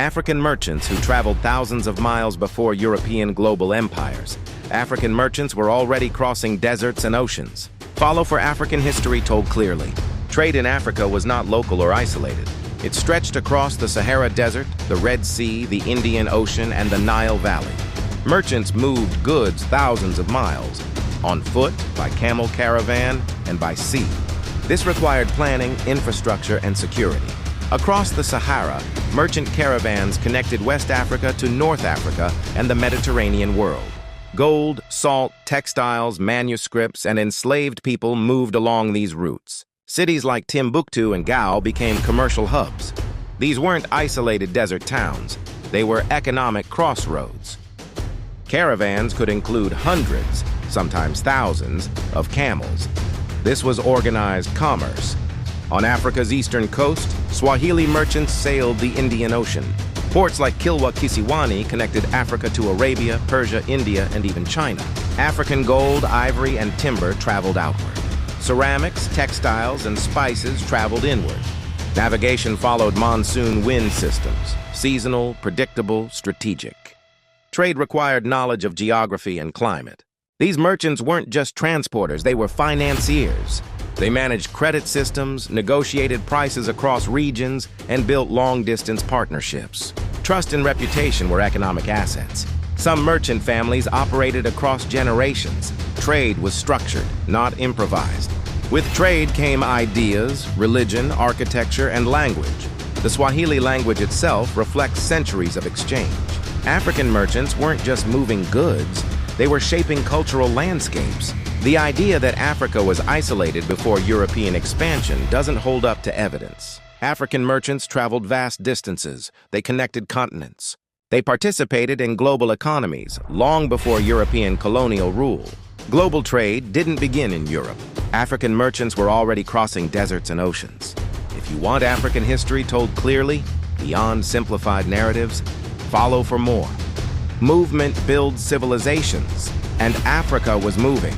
African merchants who traveled thousands of miles before European global empires. African merchants were already crossing deserts and oceans. Follow for African history told clearly. Trade in Africa was not local or isolated. It stretched across the Sahara Desert, the Red Sea, the Indian Ocean, and the Nile Valley. Merchants moved goods thousands of miles, on foot, by camel caravan, and by sea. This required planning, infrastructure, and security. Across the Sahara, merchant caravans connected West Africa to North Africa and the Mediterranean world. Gold, salt, textiles, manuscripts, and enslaved people moved along these routes. Cities like Timbuktu and Gao became commercial hubs. These weren't isolated desert towns. They were economic crossroads. Caravans could include hundreds, sometimes thousands, of camels. This was organized commerce. On Africa's eastern coast, Swahili merchants sailed the Indian Ocean. Ports like Kilwa Kisiwani connected Africa to Arabia, Persia, India, and even China. African gold, ivory, and timber traveled outward. Ceramics, textiles, and spices traveled inward. Navigation followed monsoon wind systems, seasonal, predictable, strategic. Trade required knowledge of geography and climate. These merchants weren't just transporters, they were financiers. They managed credit systems, negotiated prices across regions, and built long-distance partnerships. Trust and reputation were economic assets. Some merchant families operated across generations. Trade was structured, not improvised. With trade came ideas, religion, architecture, and language. The Swahili language itself reflects centuries of exchange. African merchants weren't just moving goods, they were shaping cultural landscapes. The idea that Africa was isolated before European expansion doesn't hold up to evidence. African merchants traveled vast distances. They connected continents. They participated in global economies long before European colonial rule. Global trade didn't begin in Europe. African merchants were already crossing deserts and oceans. If you want African history told clearly, beyond simplified narratives, follow for more. Movement builds civilizations, and Africa was moving.